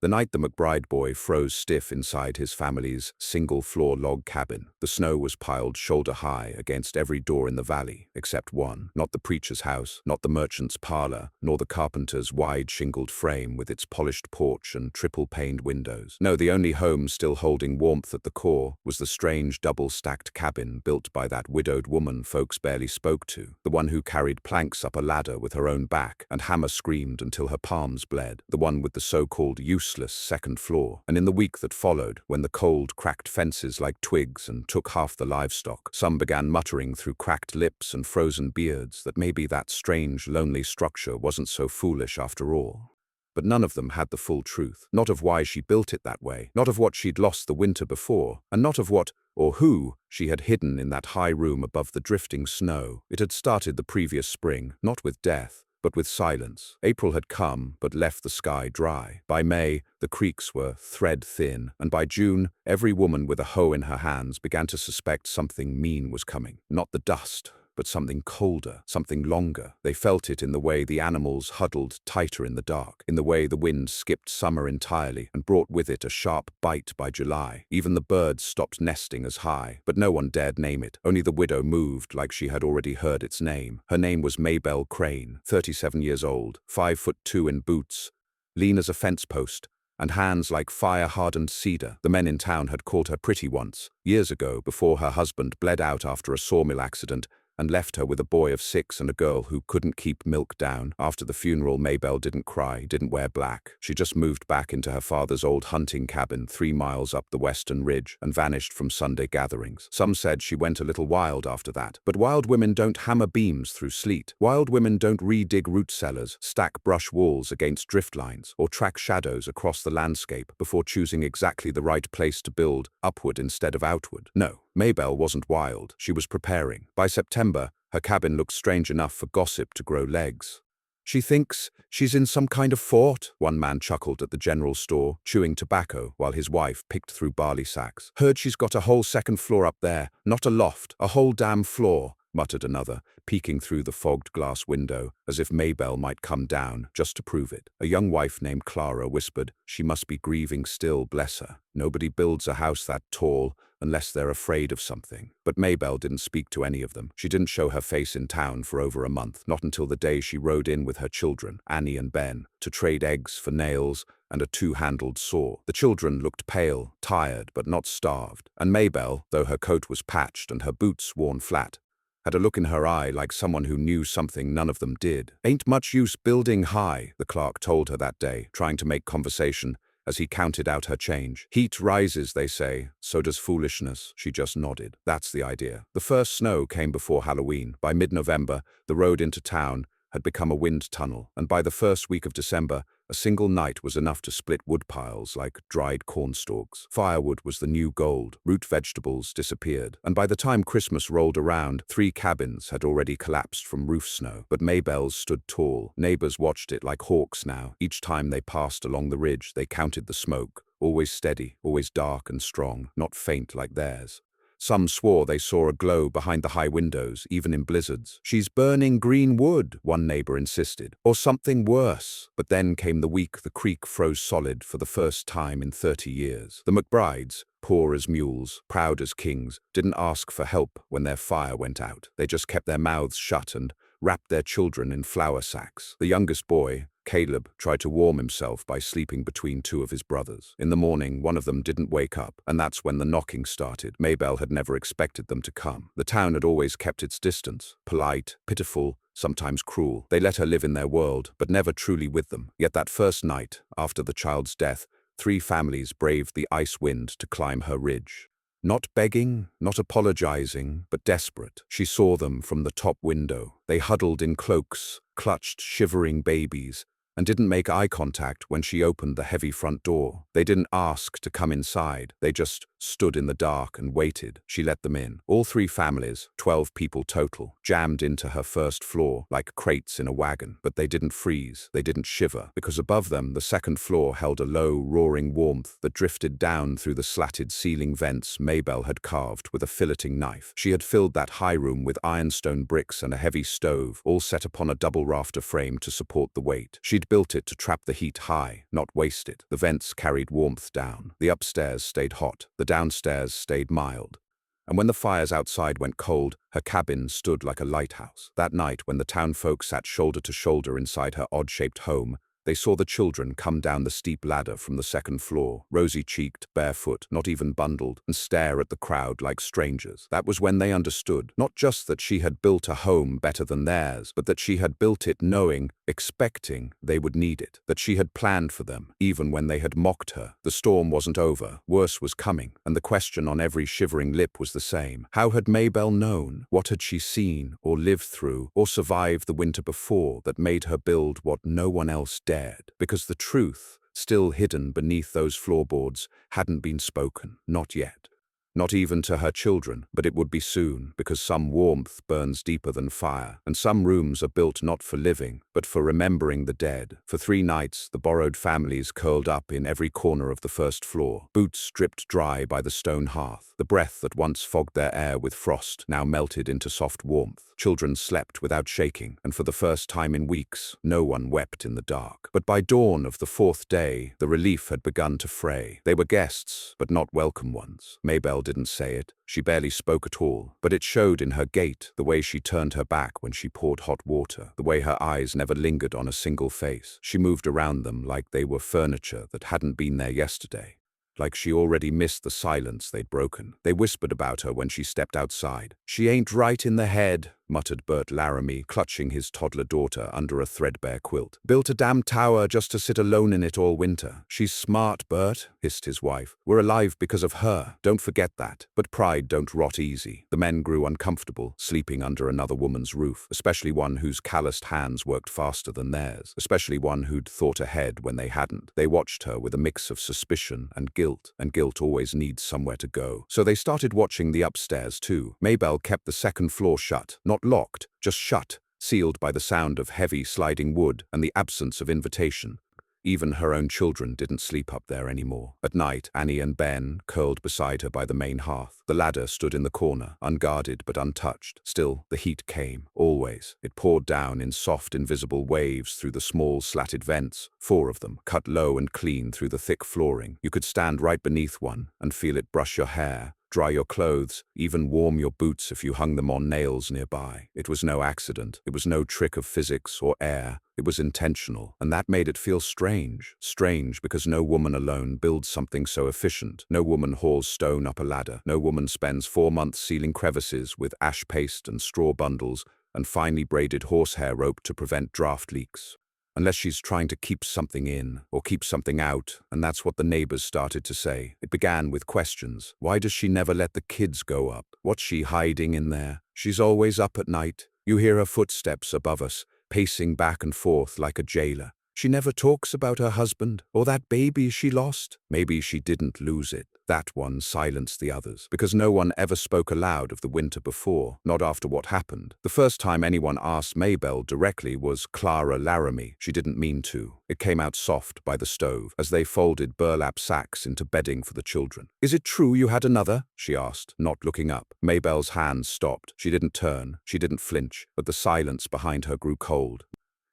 The night the McBride boy froze stiff inside his family's single-floor log cabin, the snow was piled shoulder-high against every door in the valley, except one. Not the preacher's house, not the merchant's parlor, nor the carpenter's wide-shingled frame with its polished porch and triple-paned windows. No, the only home still holding warmth at the core was the strange double-stacked cabin built by that widowed woman folks barely spoke to, the one who carried planks up a ladder with her own back and hammer screamed until her palms bled, the one with the so-called useless second floor. And in the week that followed, when the cold cracked fences like twigs and took half the livestock, some began muttering through cracked lips and frozen beards that maybe that strange, lonely structure wasn't so foolish after all. But none of them had the full truth, not of why she built it that way, not of what she'd lost the winter before, and not of what, or who, she had hidden in that high room above the drifting snow. It had started the previous spring, not with death, but with silence. April had come, but left the sky dry. By May, the creeks were thread-thin, and by June, every woman with a hoe in her hands began to suspect something mean was coming. Not the dust, but something colder, something longer. They felt it in the way the animals huddled tighter in the dark, in the way the wind skipped summer entirely and brought with it a sharp bite by July. Even the birds stopped nesting as high, but no one dared name it. Only the widow moved like she had already heard its name. Her name was Maybelle Crane, 37 years old, 5'2" in boots, lean as a fence post, and hands like fire-hardened cedar. The men in town had called her pretty once, years ago, before her husband bled out after a sawmill accident and left her with a boy of 6 and a girl who couldn't keep milk down. After the funeral, Maybelle didn't cry, didn't wear black. She just moved back into her father's old hunting cabin 3 miles up the western ridge and vanished from Sunday gatherings. Some said she went a little wild after that. But wild women don't hammer beams through sleet. Wild women don't re-dig root cellars, stack brush walls against drift lines, or track shadows across the landscape before choosing exactly the right place to build, upward instead of outward. No, Maybelle wasn't wild. She was preparing. By September, her cabin looked strange enough for gossip to grow legs. "She thinks she's in some kind of fort," one man chuckled at the general store, chewing tobacco while his wife picked through barley sacks. "Heard she's got a whole second floor up there, not a loft, a whole damn floor," muttered another, peeking through the fogged glass window, as if Maybelle might come down, just to prove it. A young wife named Clara whispered, "She must be grieving still, bless her. Nobody builds a house that tall, unless they're afraid of something." But Maybelle didn't speak to any of them. She didn't show her face in town for over a month, not until the day she rode in with her children, Annie and Ben, to trade eggs for nails and a 2-handled saw. The children looked pale, tired, but not starved, and Maybelle, though her coat was patched and her boots worn flat, had a look in her eye like someone who knew something none of them did. "Ain't much use building high," the clerk told her that day, trying to make conversation as he counted out her change. "Heat rises, they say, so does foolishness." She just nodded. "That's the idea." The first snow came before Halloween. By mid-November, the road into town had become a wind tunnel, and by the first week of December, a single night was enough to split wood piles like dried corn stalks. Firewood was the new gold. Root vegetables disappeared, and by the time Christmas rolled around, 3 cabins had already collapsed from roof snow. But Maybelle's stood tall. Neighbors watched it like hawks now. Each time they passed along the ridge, they counted the smoke. Always steady, always dark and strong, not faint like theirs. Some swore they saw a glow behind the high windows, even in blizzards. "She's burning green wood," one neighbor insisted, "or something worse." But then came the week the creek froze solid for the first time in 30 years. The McBrides, poor as mules, proud as kings, didn't ask for help when their fire went out. They just kept their mouths shut and wrapped their children in flour sacks. The youngest boy, Caleb, tried to warm himself by sleeping between 2 of his brothers. In the morning, one of them didn't wake up, and that's when the knocking started. Maybelle had never expected them to come. The town had always kept its distance, polite, pitiful, sometimes cruel. They let her live in their world, but never truly with them. Yet that first night, after the child's death, 3 families braved the ice wind to climb her ridge. Not begging, not apologizing, but desperate. She saw them from the top window. They huddled in cloaks, clutched shivering babies, and didn't make eye contact when she opened the heavy front door. They didn't ask to come inside. They just stood in the dark and waited. She let them in. All 3 families, 12 people total, jammed into her first floor like crates in a wagon. But they didn't freeze. They didn't shiver, because above them, the second floor held a low, roaring warmth that drifted down through the slatted ceiling vents Maybelle had carved with a filleting knife. She had filled that high room with ironstone bricks and a heavy stove, all set upon a double rafter frame to support the weight. She'd built it to trap the heat high, not waste it. The vents carried warmth down. The upstairs stayed hot. The downstairs stayed mild. And when the fires outside went cold, her cabin stood like a lighthouse. That night, when the townfolk sat shoulder to shoulder inside her odd-shaped home, they saw the children come down the steep ladder from the second floor, rosy-cheeked, barefoot, not even bundled, and stare at the crowd like strangers. That was when they understood, not just that she had built a home better than theirs, but that she had built it knowing, expecting they would need it, that she had planned for them, even when they had mocked her. The storm wasn't over, worse was coming, and the question on every shivering lip was the same. How had Maybelle known? What had she seen, or lived through, or survived the winter before that made her build what no one else dared? Because the truth, still hidden beneath those floorboards, hadn't been spoken, not yet. Not even to her children, but it would be soon, because some warmth burns deeper than fire, and some rooms are built not for living, but for remembering the dead. For 3 nights, the borrowed families curled up in every corner of the first floor, boots dripped dry by the stone hearth. The breath that once fogged their air with frost now melted into soft warmth. Children slept without shaking, and for the first time in weeks, no one wept in the dark. But by dawn of the 4th day, the relief had begun to fray. They were guests, but not welcome ones. Maybelle didn't say it. She barely spoke at all, but it showed in her gait, the way she turned her back when she poured hot water, the way her eyes never lingered on a single face. She moved around them like they were furniture that hadn't been there yesterday. Like she already missed the silence they'd broken. They whispered about her when she stepped outside. "She ain't right in the head," muttered Bert Laramie, clutching his toddler daughter under a threadbare quilt. "Built a damn tower just to sit alone in it all winter." "She's smart, Bert," hissed his wife. "We're alive because of her. Don't forget that. But pride don't rot easy." The men grew uncomfortable, sleeping under another woman's roof, especially one whose calloused hands worked faster than theirs, especially one who'd thought ahead when they hadn't. They watched her with a mix of suspicion and guilt always needs somewhere to go. So they started watching the upstairs too. Maybelle kept the second floor shut, not locked, just shut, sealed by the sound of heavy sliding wood and the absence of invitation. Even her own children didn't sleep up there anymore. At night, Annie and Ben curled beside her by the main hearth. The ladder stood in the corner, unguarded but untouched. Still, the heat came, always. It poured down in soft, invisible waves through the small, slatted vents, 4 of them, cut low and clean through the thick flooring. You could stand right beneath one and feel it brush your hair, dry your clothes, even warm your boots if you hung them on nails nearby. It was no accident. It was no trick of physics or air. It was intentional, and that made it feel strange. Strange because no woman alone builds something so efficient. No woman hauls stone up a ladder. No woman spends 4 months sealing crevices with ash paste and straw bundles and finely braided horsehair rope to prevent draft leaks. Unless she's trying to keep something in or keep something out, and that's what the neighbors started to say. It began with questions. Why does she never let the kids go up? What's she hiding in there? She's always up at night. You hear her footsteps above us, pacing back and forth like a jailer. She never talks about her husband or that baby she lost. Maybe she didn't lose it. That one silenced the others, because no one ever spoke aloud of the winter before, not after what happened. The first time anyone asked Maybelle directly was Clara Laramie. She didn't mean to. It came out soft by the stove, as they folded burlap sacks into bedding for the children. "Is it true you had another?" she asked, not looking up. Maybelle's hands stopped. She didn't turn. She didn't flinch, but the silence behind her grew cold.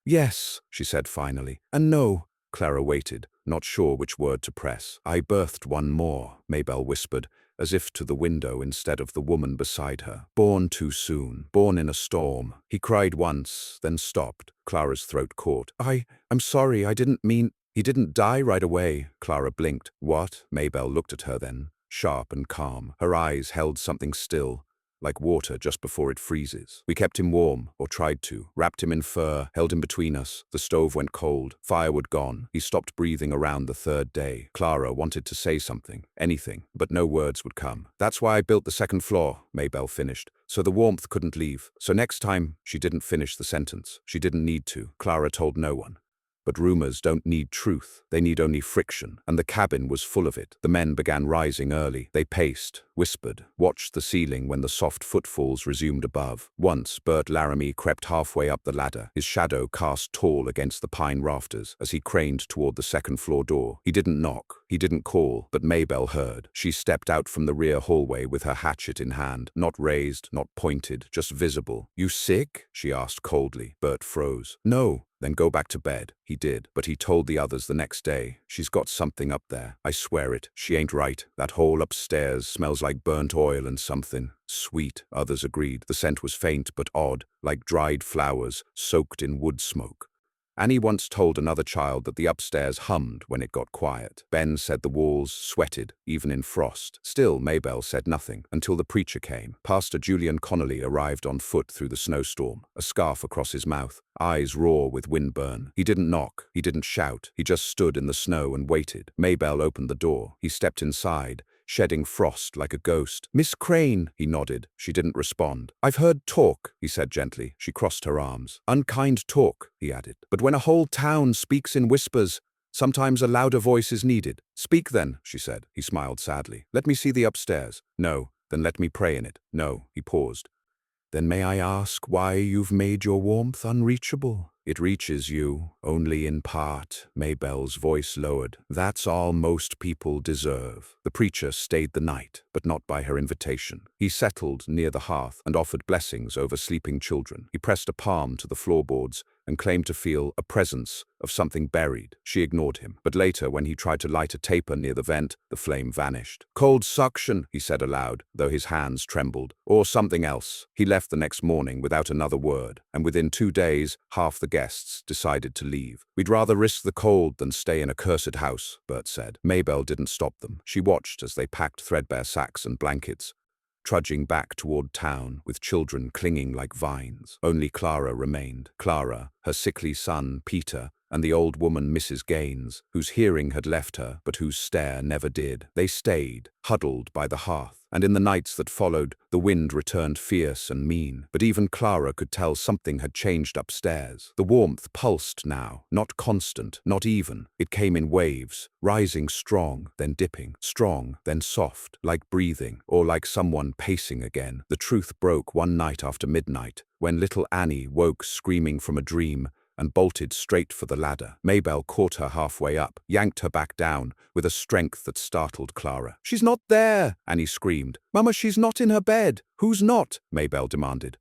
"Yes," she said finally. "And no." Clara waited, not sure which word to press. "I birthed one more," Maybelle whispered, as if to the window instead of the woman beside her. "Born too soon. Born in a storm." He cried once, then stopped. Clara's throat caught. I'm sorry, I didn't mean—" "He didn't die right away." Clara blinked. "What?" Maybelle looked at her then, sharp and calm. Her eyes held something still, like water just before it freezes. "We kept him warm, or tried to, wrapped him in fur, held him between us. The stove went cold, firewood gone. He stopped breathing around the 3rd day." Clara wanted to say something, anything, but no words would come. "That's why I built the 2nd floor, Maybelle finished, so the warmth couldn't leave. So next time," she didn't finish the sentence. She didn't need to. Clara told no one. But rumors don't need truth. They need only friction. And the cabin was full of it. The men began rising early. They paced, whispered, watched the ceiling when the soft footfalls resumed above. Once, Bert Laramie crept halfway up the ladder, his shadow cast tall against the pine rafters as he craned toward the 2nd floor door. He didn't knock. He didn't call, but Maybelle heard. She stepped out from the rear hallway with her hatchet in hand, not raised, not pointed, just visible. "You sick?" she asked coldly. Bert froze. "No." "Then go back to bed." He did, but he told the others the next day. "She's got something up there. I swear it. She ain't right. That hole upstairs smells like burnt oil and something." "Sweet," others agreed. The scent was faint but odd, like dried flowers soaked in wood smoke. Annie once told another child that the upstairs hummed when it got quiet. Ben said the walls sweated, even in frost. Still, Maybelle said nothing, until the preacher came. Pastor Julian Connolly arrived on foot through the snowstorm, a scarf across his mouth, eyes raw with windburn. He didn't knock, he didn't shout, he just stood in the snow and waited. Maybelle opened the door. He stepped inside, shedding frost like a ghost. "Miss Crane," he nodded. She didn't respond. "I've heard talk," he said gently. She crossed her arms. "Unkind talk," he added. "But when a whole town speaks in whispers, sometimes a louder voice is needed." "Speak then," she said. He smiled sadly. "Let me see the upstairs." "No." "Then let me pray in it." "No." He paused. "Then may I ask why you've made your warmth unreachable?" "It reaches you, only in part," Maybelle's voice lowered. "That's all most people deserve." The preacher stayed the night, but not by her invitation. He settled near the hearth and offered blessings over sleeping children. He pressed a palm to the floorboards and claimed to feel a presence of something buried. She ignored him, but later, when he tried to light a taper near the vent, the flame vanished. "Cold suction," he said aloud, though his hands trembled. "Or something else." He left the next morning without another word, and within 2 days, half the guests decided to leave. "We'd rather risk the cold than stay in a cursed house," Bert said. Maybelle didn't stop them. She watched as they packed threadbare sacks and blankets, trudging back toward town with children clinging like vines. Only Clara remained. Clara, her sickly son, Peter, and the old woman, Mrs. Gaines, whose hearing had left her, but whose stare never did. They stayed, huddled by the hearth, and in the nights that followed, the wind returned fierce and mean. But even Clara could tell something had changed upstairs. The warmth pulsed now, not constant, not even. It came in waves, rising strong, then dipping, strong, then soft, like breathing, or like someone pacing again. The truth broke one night after midnight, when little Annie woke screaming from a dream and bolted straight for the ladder. Maybelle caught her halfway up, yanked her back down, with a strength that startled Clara. "She's not there!" Annie screamed. "Mama, she's not in her bed!" "Who's not?" Maybelle demanded.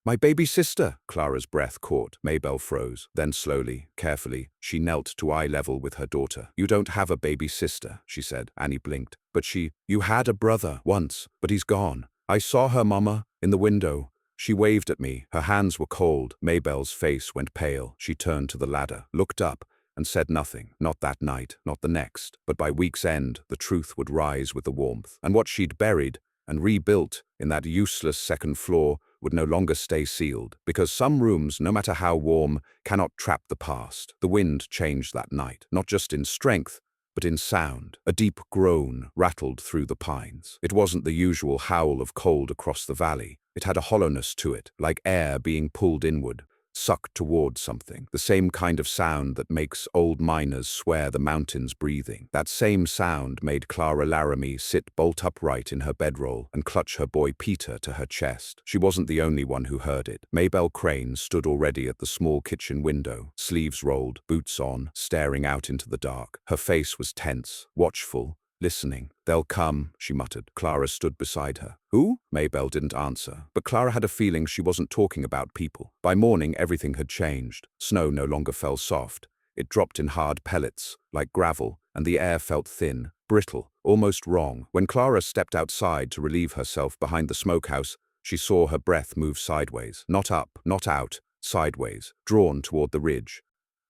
"My baby sister." Clara's breath caught. Maybelle froze. Then slowly, carefully, she knelt to eye level with her daughter. "You don't have a baby sister," she said. Annie blinked. "But you had a brother once, but he's gone. I saw her, Mama, in the window." She waved at me. Her hands were cold. Maybelle's face went pale. She turned to the ladder, looked up, and said nothing. Not that night, not the next. But by week's end, the truth would rise with the warmth. And what she'd buried and rebuilt in that useless second floor would no longer stay sealed, because some rooms, no matter how warm, cannot trap the past. The wind changed that night, not just in strength, but in sound. A deep groan rattled through the pines. It wasn't the usual howl of cold across the valley. It had a hollowness to it, like air being pulled inward, sucked toward something. The same kind of sound that makes old miners swear the mountain's breathing. That same sound made Clara Laramie sit bolt upright in her bedroll and clutch her boy Peter to her chest. She wasn't the only one who heard it. Maybelle Crane stood already at the small kitchen window, sleeves rolled, boots on, staring out into the dark. Her face was tense, watchful, listening. "They'll come," she muttered. Clara stood beside her. "Who?" Maybelle didn't answer, but Clara had a feeling she wasn't talking about people. By morning, everything had changed. Snow no longer fell soft. It dropped in hard pellets, like gravel, and the air felt thin, brittle, almost wrong. When Clara stepped outside to relieve herself behind the smokehouse, she saw her breath move sideways. Not up, not out, sideways, drawn toward the ridge.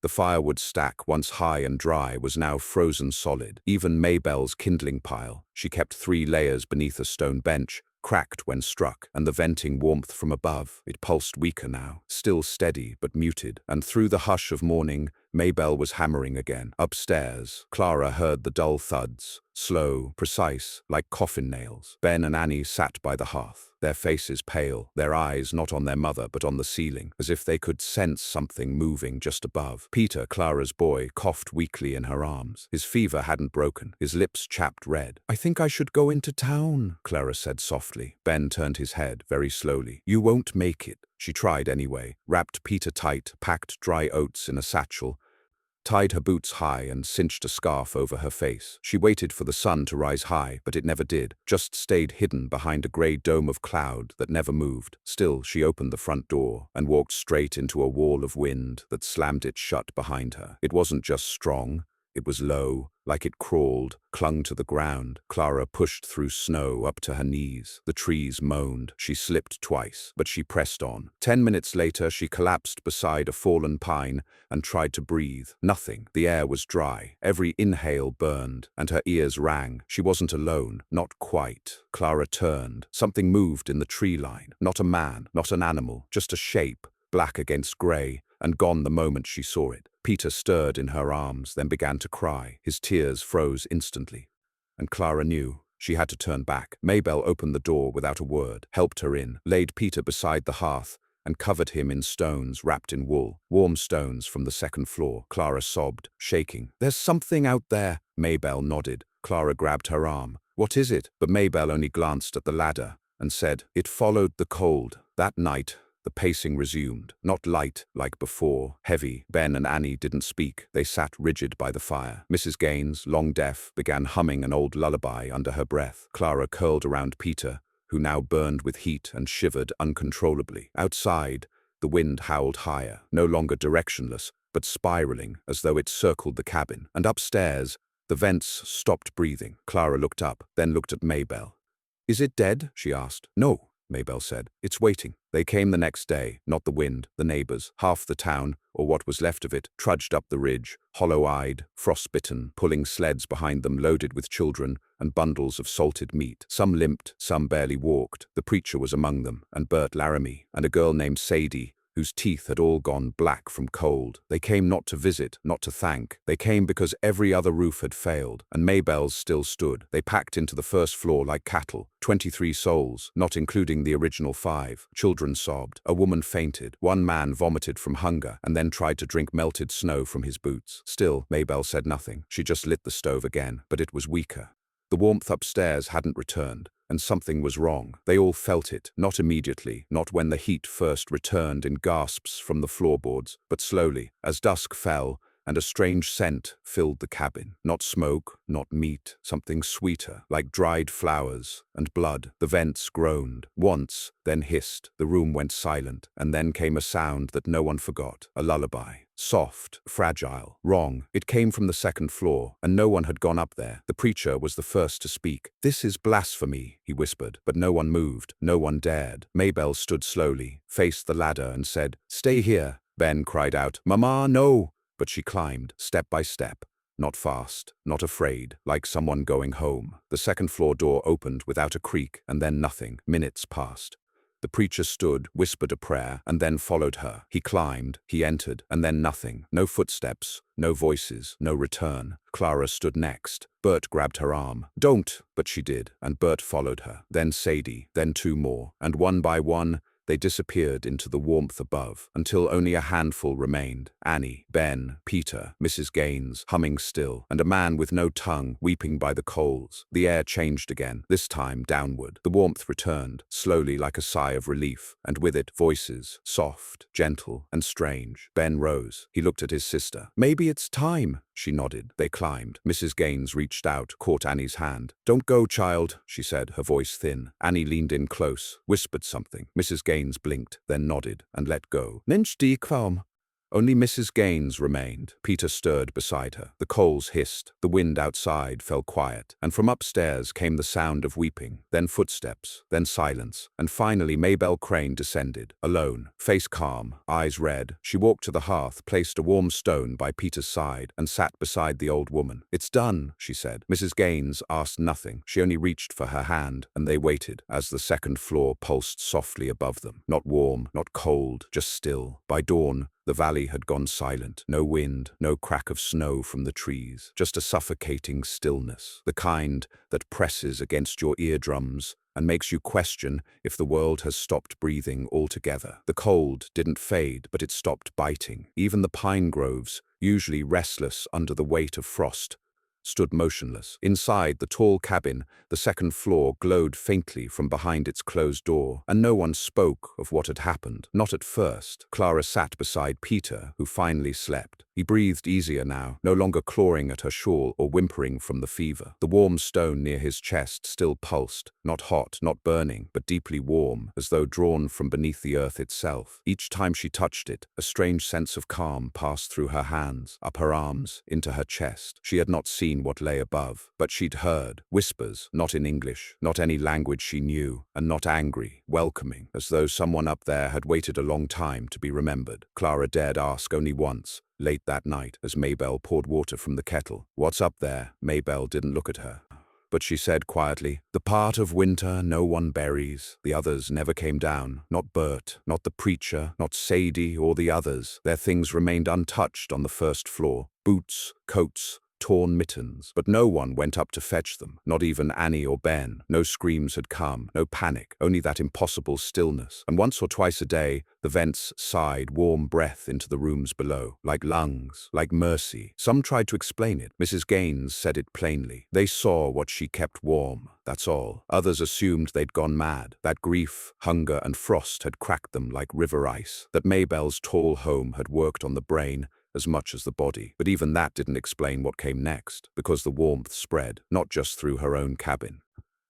The firewood stack, once high and dry, was now frozen solid. Even Maybelle's kindling pile, she kept 3 layers beneath a stone bench, cracked when struck, and the venting warmth from above. It pulsed weaker now, still steady but muted, and through the hush of morning, Maybelle was hammering again. Upstairs, Clara heard the dull thuds, slow, precise, like coffin nails. Ben and Annie sat by the hearth, their faces pale, their eyes not on their mother but on the ceiling, as if they could sense something moving just above. Peter, Clara's boy, coughed weakly in her arms. His fever hadn't broken, his lips chapped red. "I think I should go into town," Clara said softly. Ben turned his head very slowly. "You won't make it." She tried anyway, wrapped Peter tight, packed dry oats in a satchel, tied her boots high and cinched a scarf over her face. She waited for the sun to rise high, but it never did, just stayed hidden behind a grey dome of cloud that never moved. Still, she opened the front door and walked straight into a wall of wind that slammed it shut behind her. It wasn't just strong. It was low, like it crawled, clung to the ground. Clara pushed through snow up to her knees. The trees moaned. She slipped twice, but she pressed on. 10 minutes later, she collapsed beside a fallen pine and tried to breathe. Nothing. The air was dry. Every inhale burned, and her ears rang. She wasn't alone. Not quite. Clara turned. Something moved in the tree line. Not a man, not an animal, just a shape, black against grey, and gone the moment she saw it. Peter stirred in her arms, then began to cry. His tears froze instantly. And Clara knew. She had to turn back. Maybelle opened the door without a word, helped her in, laid Peter beside the hearth, and covered him in stones wrapped in wool, warm stones from the second floor. Clara sobbed, shaking. "There's something out there." Maybelle nodded. Clara grabbed her arm. "What is it?" But Maybelle only glanced at the ladder and said, "It followed the cold." That night, the pacing resumed, not light like before, heavy. Ben and Annie didn't speak. They sat rigid by the fire. Mrs. Gaines, long deaf, began humming an old lullaby under her breath. Clara curled around Peter, who now burned with heat and shivered uncontrollably. Outside, the wind howled higher, no longer directionless, but spiraling as though it circled the cabin. And upstairs, the vents stopped breathing. Clara looked up, then looked at Maybelle. "Is it dead?" she asked. "No," Maybelle said. "It's waiting." They came the next day, not the wind, the neighbors. Half the town, or what was left of it, trudged up the ridge, hollow-eyed, frostbitten, pulling sleds behind them loaded with children and bundles of salted meat. Some limped, some barely walked. The preacher was among them, and Bert Laramie, and a girl named Sadie, whose teeth had all gone black from cold. They came not to visit, not to thank. They came because every other roof had failed, and Maybelle's still stood. They packed into the first floor like cattle, 23 souls, not including the original 5. Children sobbed. A woman fainted. One man vomited from hunger and then tried to drink melted snow from his boots. Still, Maybelle said nothing. She just lit the stove again, but it was weaker. The warmth upstairs hadn't returned, and something was wrong. They all felt it, not immediately, not when the heat first returned in gasps from the floorboards, but slowly, as dusk fell, and a strange scent filled the cabin. Not smoke, not meat, something sweeter, like dried flowers and blood. The vents groaned, once, then hissed. The room went silent, and then came a sound that no one forgot, a lullaby. Soft, fragile, wrong. It came from the second floor, and no one had gone up there. The preacher was the first to speak. "This is blasphemy," he whispered, but no one moved, no one dared. Maybelle stood slowly, faced the ladder and said, "Stay here." Ben cried out, "Mama, no!" But she climbed, step by step, not fast, not afraid, like someone going home. The second floor door opened without a creak, and then nothing. Minutes passed. The preacher stood, whispered a prayer, and then followed her. He climbed, he entered, and then nothing. No footsteps, no voices, no return. Clara stood next. Bert grabbed her arm. "Don't!" But she did, and Bert followed her. Then Sadie, then 2 more, and one by one, they disappeared into the warmth above, until only a handful remained. Annie, Ben, Peter, Mrs. Gaines, humming still, and a man with no tongue, weeping by the coals. The air changed again, this time downward. The warmth returned, slowly like a sigh of relief, and with it, voices, soft, gentle, and strange. Ben rose. He looked at his sister. "Maybe it's time." She nodded. They climbed. Mrs. Gaines reached out, caught Annie's hand. "Don't go, child," she said, her voice thin. Annie leaned in close, whispered something. Mrs. Gaines blinked, then nodded, and let go. "Lynch die Qualm." Only Mrs. Gaines remained. Peter stirred beside her. The coals hissed. The wind outside fell quiet, and from upstairs came the sound of weeping, then footsteps, then silence, and finally Maybelle Crane descended, alone, face calm, eyes red. She walked to the hearth, placed a warm stone by Peter's side, and sat beside the old woman. "It's done," she said. Mrs. Gaines asked nothing. She only reached for her hand, and they waited, as the second floor pulsed softly above them. Not warm, not cold, just still. By dawn, the valley had gone silent. No wind, no crack of snow from the trees, just a suffocating stillness, the kind that presses against your eardrums and makes you question if the world has stopped breathing altogether. The cold didn't fade, but it stopped biting. Even the pine groves, usually restless under the weight of frost, stood motionless. Inside the tall cabin, the second floor glowed faintly from behind its closed door, and no one spoke of what had happened. Not at first. Clara sat beside Peter, who finally slept. He breathed easier now, no longer clawing at her shawl or whimpering from the fever. The warm stone near his chest still pulsed, not hot, not burning, but deeply warm, as though drawn from beneath the earth itself. Each time she touched it, a strange sense of calm passed through her hands, up her arms, into her chest. She had not seen what lay above, but she'd heard whispers, not in English, not any language she knew, and not angry, welcoming, as though someone up there had waited a long time to be remembered. Clara dared ask only once, late that night, as Maybelle poured water from the kettle. "What's up there?" Maybelle didn't look at her, but she said quietly, "The part of winter no one buries." The others never came down. Not Bert, not the preacher, not Sadie or the others. Their things remained untouched on the first floor. Boots, coats, torn mittens, but no one went up to fetch them, not even Annie or Ben. No screams had come, no panic, only that impossible stillness. And once or twice a day, the vents sighed warm breath into the rooms below, like lungs, like mercy. Some tried to explain it. Mrs. Gaines said it plainly. They saw what she kept warm, that's all. Others assumed they'd gone mad, that grief, hunger, and frost had cracked them like river ice, that Maybelle's tall home had worked on the brain as much as the body. But even that didn't explain what came next, because the warmth spread, not just through her own cabin,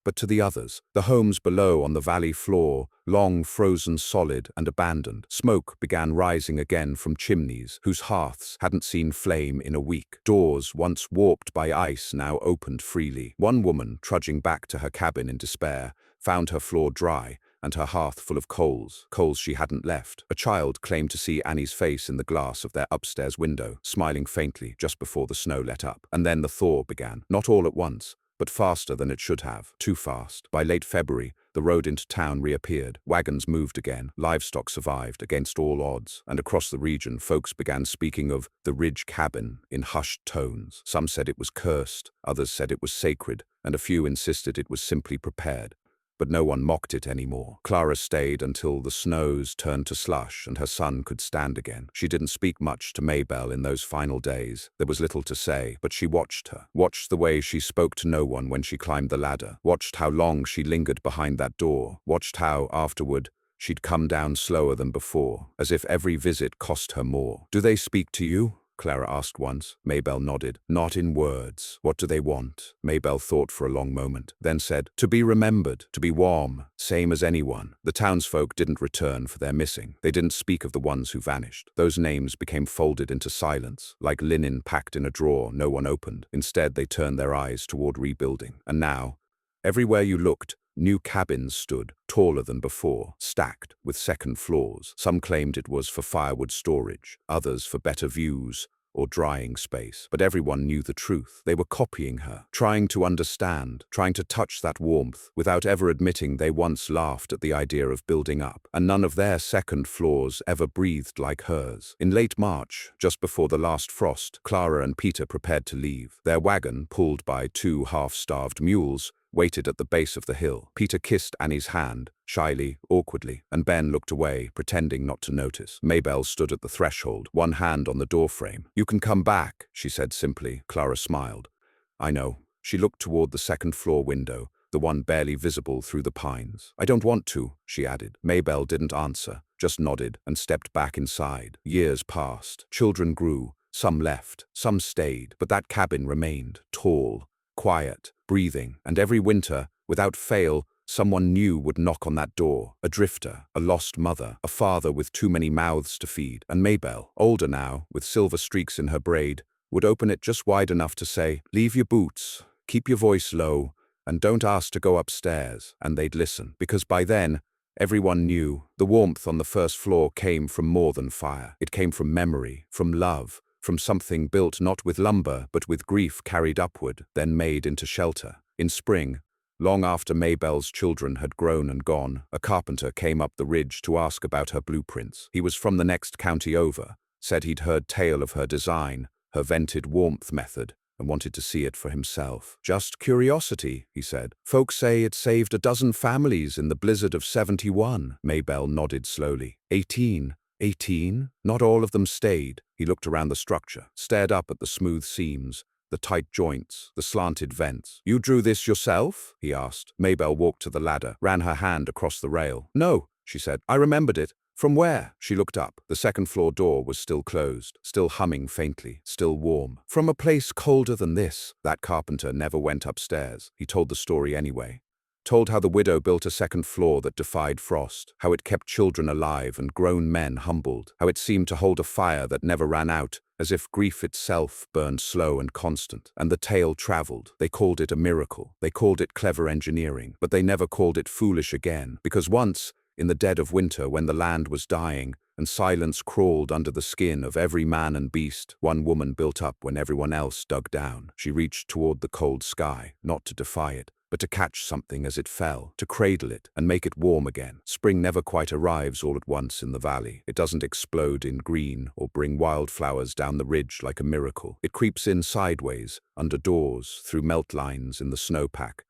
but to the others. The homes below on the valley floor, long frozen solid and abandoned. Smoke began rising again from chimneys whose hearths hadn't seen flame in a week. Doors once warped by ice now opened freely. One woman, trudging back to her cabin in despair, found her floor dry and her hearth full of coals she hadn't left. A child claimed to see Annie's face in the glass of their upstairs window, smiling faintly just before the snow let up. And then the thaw began, not all at once, but faster than it should have, too fast. By late February, the road into town reappeared. Wagons moved again, livestock survived against all odds, and across the region folks began speaking of the Ridge Cabin in hushed tones. Some said it was cursed, others said it was sacred, and a few insisted it was simply prepared. But no one mocked it anymore. Clara stayed until the snows turned to slush and her son could stand again. She didn't speak much to Maybelle in those final days. There was little to say, but she watched her. Watched the way she spoke to no one when she climbed the ladder. Watched how long she lingered behind that door. Watched how, afterward, she'd come down slower than before, as if every visit cost her more. "Do they speak to you?" Clara asked once. Maybelle nodded. "Not in words. What do they want?" Maybelle thought for a long moment, then said, "To be remembered, to be warm, same as anyone." The townsfolk didn't return for their missing. They didn't speak of the ones who vanished. Those names became folded into silence, like linen packed in a drawer no one opened. Instead, they turned their eyes toward rebuilding. And now, everywhere you looked, new cabins stood, taller than before, stacked with second floors. Some claimed it was for firewood storage, others for better views or drying space. But everyone knew the truth. They were copying her, trying to understand, trying to touch that warmth, without ever admitting they once laughed at the idea of building up. And none of their second floors ever breathed like hers. In late March, just before the last frost, Clara and Peter prepared to leave. Their wagon, pulled by two half-starved mules, waited at the base of the hill. Peter kissed Annie's hand, shyly, awkwardly, and Ben looked away, pretending not to notice. Maybelle stood at the threshold, one hand on the doorframe. "You can come back," she said simply. Clara smiled. "I know." She looked toward the second-floor window, the one barely visible through the pines. "I don't want to," she added. Maybelle didn't answer, just nodded and stepped back inside. Years passed. Children grew. Some left, some stayed, but that cabin remained, tall, quiet, breathing, and every winter, without fail, someone new would knock on that door. A drifter, a lost mother, a father with too many mouths to feed. And Maybelle, older now, with silver streaks in her braid, would open it just wide enough to say, "Leave your boots, keep your voice low, and don't ask to go upstairs." And they'd listen, because by then, everyone knew the warmth on the first floor came from more than fire. It came from memory, from love, from something built not with lumber, but with grief carried upward, then made into shelter. In spring, long after Maybelle's children had grown and gone, a carpenter came up the ridge to ask about her blueprints. He was from the next county over, said he'd heard tale of her design, her vented warmth method, and wanted to see it for himself. "Just curiosity," he said. "Folks say it saved a dozen families in the blizzard of '71. Maybelle nodded slowly. 18. 18? Not all of them stayed. He looked around the structure, stared up at the smooth seams, the tight joints, the slanted vents. "You drew this yourself?" he asked. Maybelle walked to the ladder, ran her hand across the rail. "No," she said. "I remembered it." "From where?" She looked up. The second-floor door was still closed, still humming faintly, still warm. "From a place colder than this." That carpenter never went upstairs. He told the story anyway. Told how the widow built a second floor that defied frost, how it kept children alive and grown men humbled, how it seemed to hold a fire that never ran out, as if grief itself burned slow and constant. And the tale traveled. They called it a miracle. They called it clever engineering. But they never called it foolish again, because once, in the dead of winter, when the land was dying, and silence crawled under the skin of every man and beast, one woman built up when everyone else dug down. She reached toward the cold sky, not to defy it, but to catch something as it fell, to cradle it and make it warm again. Spring never quite arrives all at once in the valley. It doesn't explode in green or bring wildflowers down the ridge like a miracle. It creeps in sideways, under doors, through melt lines in the snowpack,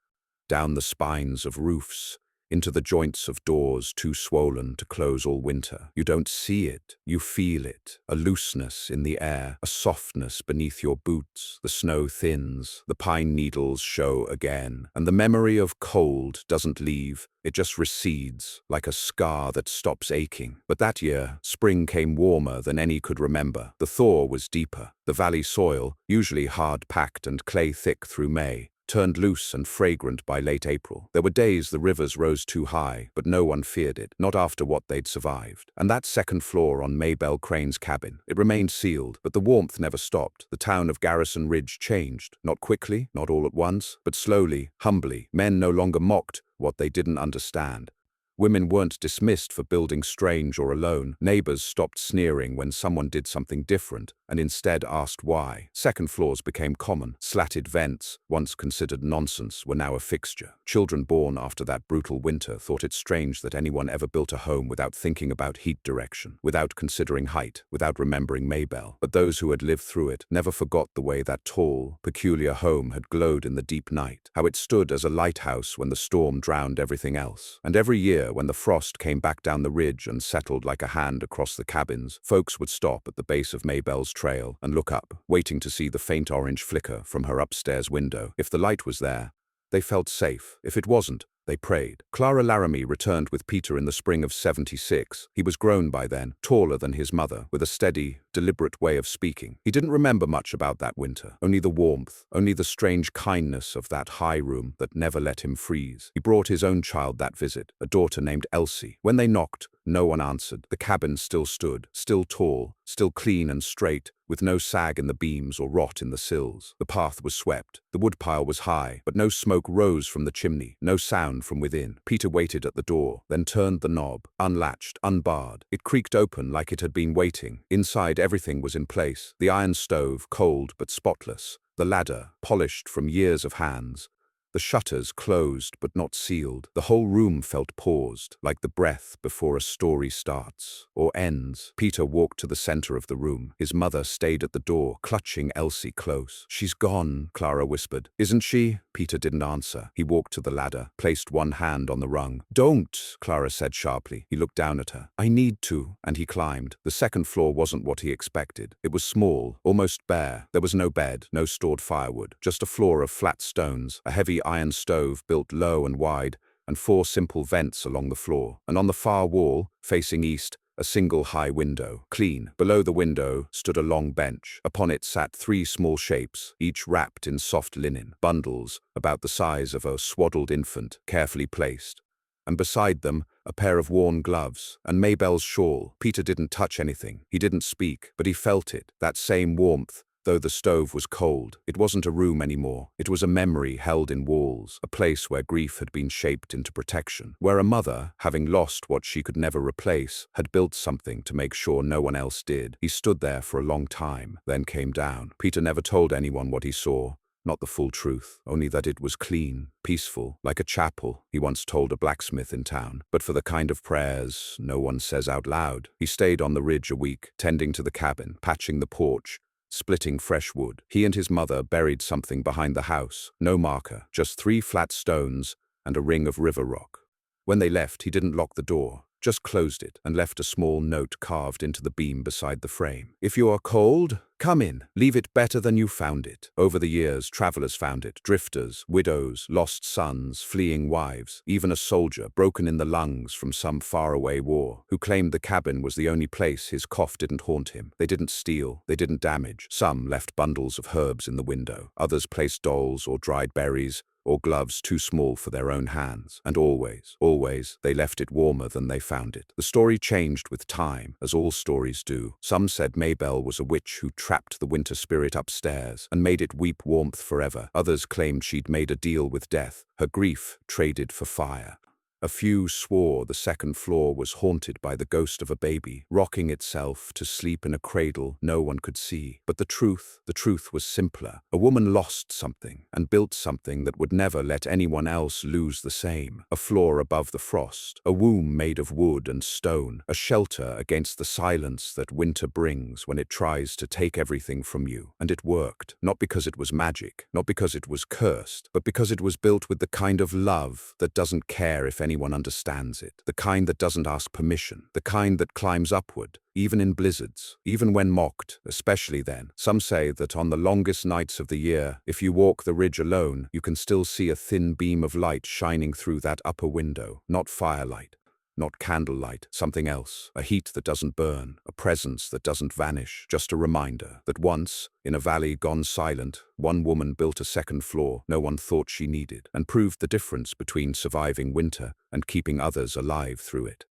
down the spines of roofs, into the joints of doors too swollen to close all winter. You don't see it, you feel it. A looseness in the air, a softness beneath your boots. The snow thins, the pine needles show again, and the memory of cold doesn't leave. It just recedes, like a scar that stops aching. But that year, spring came warmer than any could remember. The thaw was deeper. The valley soil, usually hard-packed and clay-thick through May, turned loose and fragrant by late April. There were days the rivers rose too high, but no one feared it, not after what they'd survived. And that second floor on Maybelle Crane's cabin, it remained sealed, but the warmth never stopped. The town of Garrison Ridge changed, not quickly, not all at once, but slowly, humbly. Men no longer mocked what they didn't understand. Women weren't dismissed for building strange or alone. Neighbors stopped sneering when someone did something different and instead asked why. Second floors became common. Slatted vents, once considered nonsense, were now a fixture. Children born after that brutal winter thought it strange that anyone ever built a home without thinking about heat direction, without considering height, without remembering Maybelle. But those who had lived through it never forgot the way that tall, peculiar home had glowed in the deep night, how it stood as a lighthouse when the storm drowned everything else. And every year, when the frost came back down the ridge and settled like a hand across the cabins, folks would stop at the base of Maybelle's trail and look up, waiting to see the faint orange flicker from her upstairs window. If the light was there, they felt safe. If it wasn't, they prayed. Clara Laramie returned with Peter in the spring of '76. He was grown by then, taller than his mother, with a steady, deliberate way of speaking. He didn't remember much about that winter, only the warmth, only the strange kindness of that high room that never let him freeze. He brought his own child that visit, a daughter named Elsie. When they knocked, no one answered. The cabin still stood, still tall, still clean and straight, with no sag in the beams or rot in the sills. The path was swept. The woodpile was high, but no smoke rose from the chimney, no sound from within. Peter waited at the door, then turned the knob, unlatched, unbarred. It creaked open like it had been waiting. Inside, everything was in place. The iron stove, cold but spotless. The ladder, polished from years of hands. The shutters closed but not sealed. The whole room felt paused, like the breath before a story starts or ends. Peter walked to the center of the room. His mother stayed at the door, clutching Elsie close. "She's gone," Clara whispered. "Isn't she?" Peter didn't answer. He walked to the ladder, placed one hand on the rung. "Don't," Clara said sharply. He looked down at her. "I need to," and he climbed. The second floor wasn't what he expected. It was small, almost bare. There was no bed, no stored firewood, just a floor of flat stones, a heavy iron stove built low and wide, and 4 simple vents along the floor. And on the far wall, facing east, a single high window, clean. Below the window stood a long bench. Upon it sat 3 small shapes, each wrapped in soft linen, bundles about the size of a swaddled infant, carefully placed. And beside them, a pair of worn gloves, and Maybelle's shawl. Peter didn't touch anything. He didn't speak, but he felt it, that same warmth. Though the stove was cold, it wasn't a room anymore. It was a memory held in walls, a place where grief had been shaped into protection, where a mother, having lost what she could never replace, had built something to make sure no one else did. He stood there for a long time, then came down. Peter never told anyone what he saw. Not the full truth, only that it was clean, peaceful, like a chapel, he once told a blacksmith in town. But for the kind of prayers no one says out loud. He stayed on the ridge a week, tending to the cabin, patching the porch, splitting fresh wood. He and his mother buried something behind the house. No marker, just 3 flat stones and a ring of river rock. When they left, he didn't lock the door, just closed it and left a small note carved into the beam beside the frame. "If you are cold, Come in, leave it better than you found it. Over the years, travelers found it. Drifters, widows, lost sons, fleeing wives, even a soldier broken in the lungs from some faraway war, who claimed the cabin was the only place his cough didn't haunt him. They didn't steal, they didn't damage. Some left bundles of herbs in the window. Others placed dolls or dried berries, or gloves too small for their own hands. And always, they left it warmer than they found it. The story changed with time, as all stories do. Some said Maybelle was a witch who trapped the winter spirit upstairs and made it weep warmth forever. Others claimed she'd made a deal with death, her grief traded for fire. A few swore the second floor was haunted by the ghost of a baby, rocking itself to sleep in a cradle no one could see. But the truth was simpler. A woman lost something and built something that would never let anyone else lose the same. A floor above the frost, a womb made of wood and stone, a shelter against the silence that winter brings when it tries to take everything from you. And it worked, not because it was magic, not because it was cursed, but because it was built with the kind of love that doesn't care if anyone understands it, the kind that doesn't ask permission, the kind that climbs upward, even in blizzards, even when mocked, especially then. Some say that on the longest nights of the year, if you walk the ridge alone, you can still see a thin beam of light shining through that upper window, not firelight, not candlelight, something else, a heat that doesn't burn, a presence that doesn't vanish, just a reminder that once, in a valley gone silent, one woman built a second floor no one thought she needed, and proved the difference between surviving winter and keeping others alive through it.